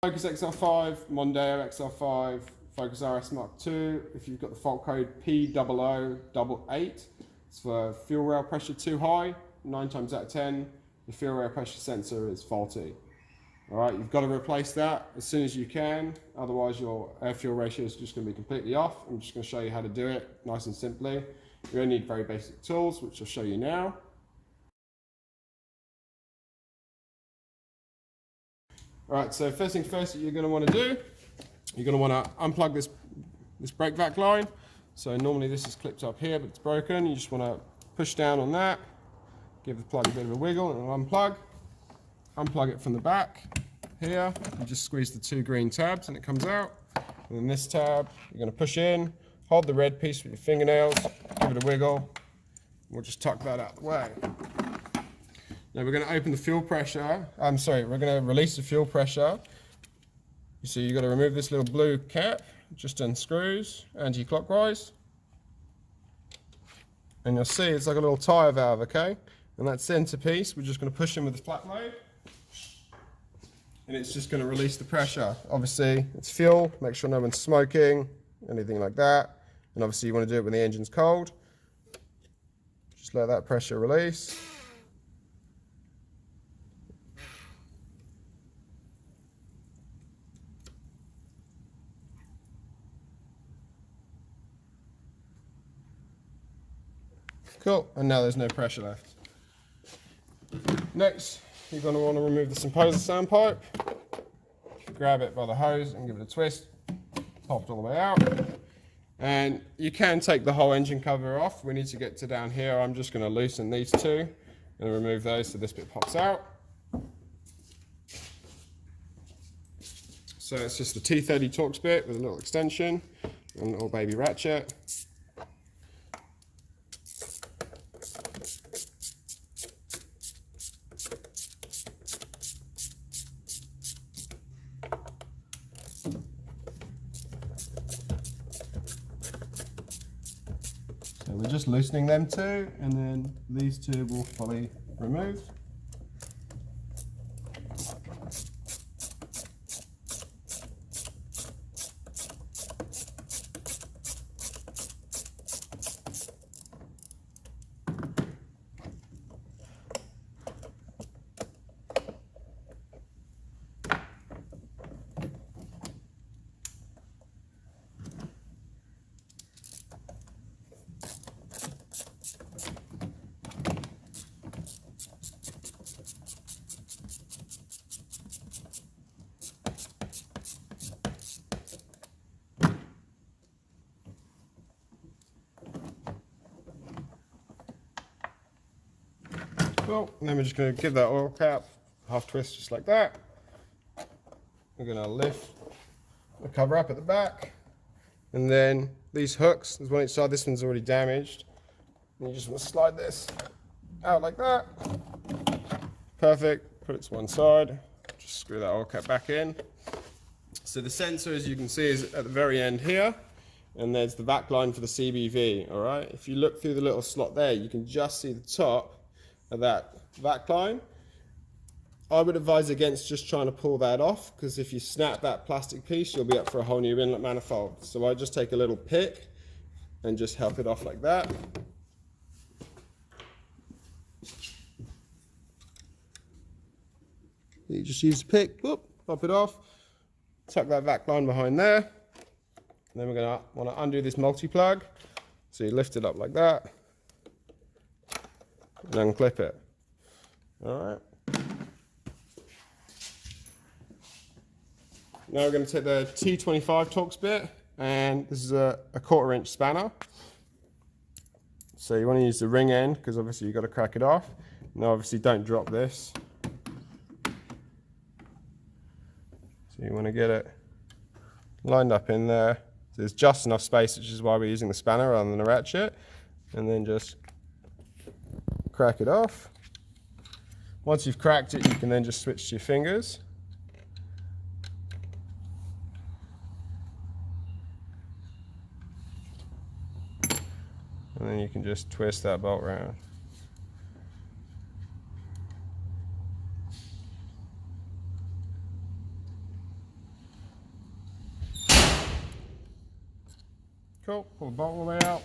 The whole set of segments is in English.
Focus XR5, Mondeo XR5, Focus RS Mark II. If you've got the fault code P0088, it's for fuel rail pressure too high. 9 times out of 10, the fuel rail pressure sensor is faulty. All right, you've got to replace that as soon as you can. Otherwise, your air-fuel ratio is just going to be completely off. I'm just going to show you how to do it nice and simply. You only need very basic tools, which I'll show you now. All right, so first things first that you're going to want to do, you're going to want to unplug this brake vac line. So normally this is clipped up here, but it's broken. You just want to push down on that, give the plug a bit of a wiggle, and it'll unplug. Unplug it from the back here. You just squeeze the 2 green tabs and it comes out. And then this tab, you're going to push in, hold the red piece with your fingernails, give it a wiggle. We'll just tuck that out of the way. Now we're going to open the fuel pressure. We're going to release the fuel pressure. You see, you've got to remove this little blue cap, just unscrews anti-clockwise. And you'll see it's like a little tyre valve, okay? And that center piece, we're just going to push in with the flat load. And it's just going to release the pressure. Obviously, it's fuel, make sure no one's smoking, anything like that. And obviously you want to do it when the engine's cold. Just let that pressure release. Cool, and now there's no pressure left. Next, you're going to want to remove the Symposer sandpipe. Grab it by the hose and give it a twist. Pop it all the way out. And you can take the whole engine cover off. We need to get to down here. I'm just going to loosen these 2 and remove those so this bit pops out. So it's just the T30 Torx bit with a little extension and a little baby ratchet. So we're just loosening them 2, and then these 2 will fully remove. Cool, and then we're just going to give that oil cap half twist just like that. We're going to lift the cover up at the back, and then these hooks, there's one each side, this one's already damaged. And you just want to slide this out like that. Perfect, put it to one side, just screw that oil cap back in. So the sensor, as you can see, is at the very end here, and there's the vac line for the CBV, all right? If you look through the little slot there, you can just see the top of that vac line. I would advise against just trying to pull that off, because if you snap that plastic piece, you'll be up for a whole new inlet manifold. So I just take a little pick and just help it off like that. You just use the pick, whoop, pop it off, tuck that vac line behind there. And then we're going to want to undo this multi-plug. So you lift it up like that and unclip it. All right. Now we're going to take the T25 Torx bit, and this is a 1/4 inch spanner. So you want to use the ring end, because obviously you've got to crack it off. Now obviously don't drop this. So you want to get it lined up in there. So there's just enough space, which is why we're using the spanner rather than a ratchet. And then just crack it off. Once you've cracked it, you can then just switch to your fingers. And then you can just twist that bolt around. Cool, pull the bolt all the way out.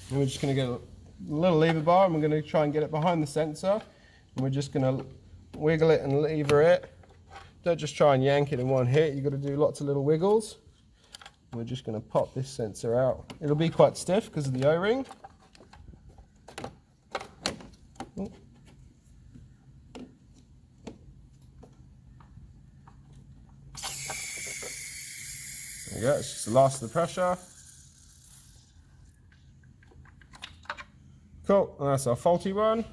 And we're just going to get a little lever bar and we're going to try and get it behind the sensor. And we're just going to wiggle it and lever it. Don't just try and yank it in one hit, you've got to do lots of little wiggles. We're just going to pop this sensor out. It'll be quite stiff because of the O-ring. There we go, it's just the last of the pressure. Cool, and that's our faulty one.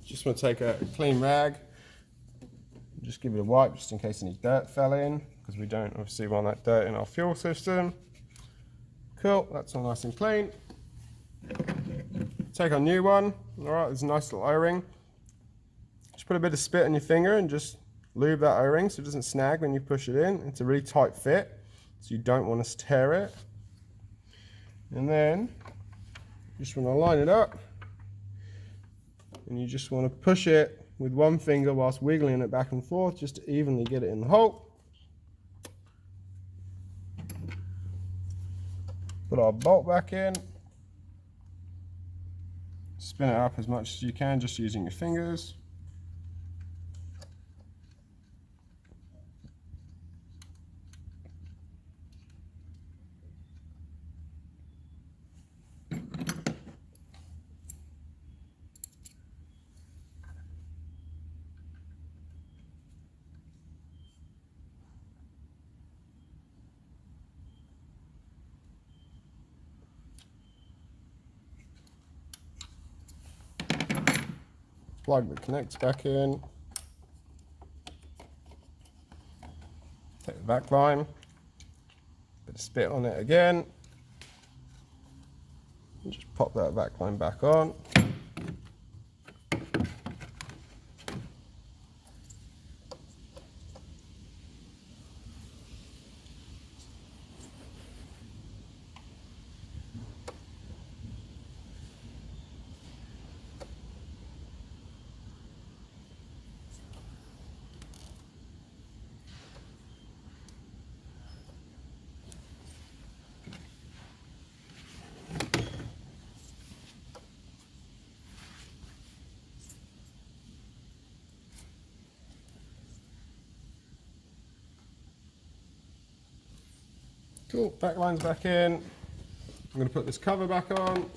Just want to take a clean rag, just give it a wipe just in case any dirt fell in, because we don't obviously want that dirt in our fuel system. Cool, that's all nice and clean. Take our new one. Alright, there's a nice little O-ring. Just put a bit of spit on your finger and just lube that O-ring so it doesn't snag when you push it in. It's a really tight fit, so you don't want to tear it. And then you just want to line it up. And you just want to push it with one finger whilst wiggling it back and forth just to evenly get it in the hole. Put our bolt back in. Spin it up as much as you can just using your fingers. Plug the connector back in. Take the back line. Bit of spit on it again. And just pop that back line back on. Cool, back line's back in. I'm going to put this cover back on.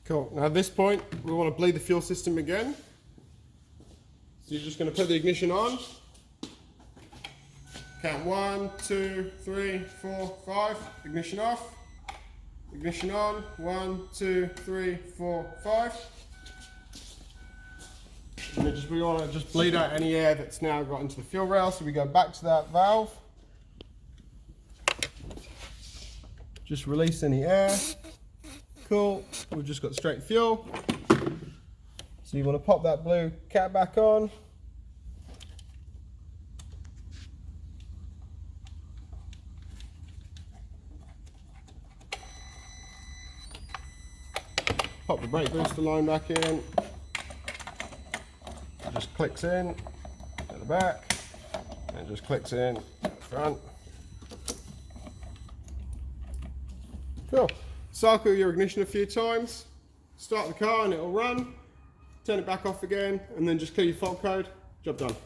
Cool, now at this point we want to bleed the fuel system again. So you're just going to put the ignition on. Count 1, 2, 3, 4, 5. Ignition off. Ignition on. 1, 2, 3, 4, 5. And we want to just bleed out any air that's now got into the fuel rail. So we go back to that valve. Just release any air. Cool. We've just got straight fuel. So you want to pop that blue cap back on. Pop the brake booster line back in. It just clicks in at the back, and it just clicks in at the front. Cool. Cycle your ignition a few times, start the car and it'll run, turn it back off again, and then just clear your fault code. Job done.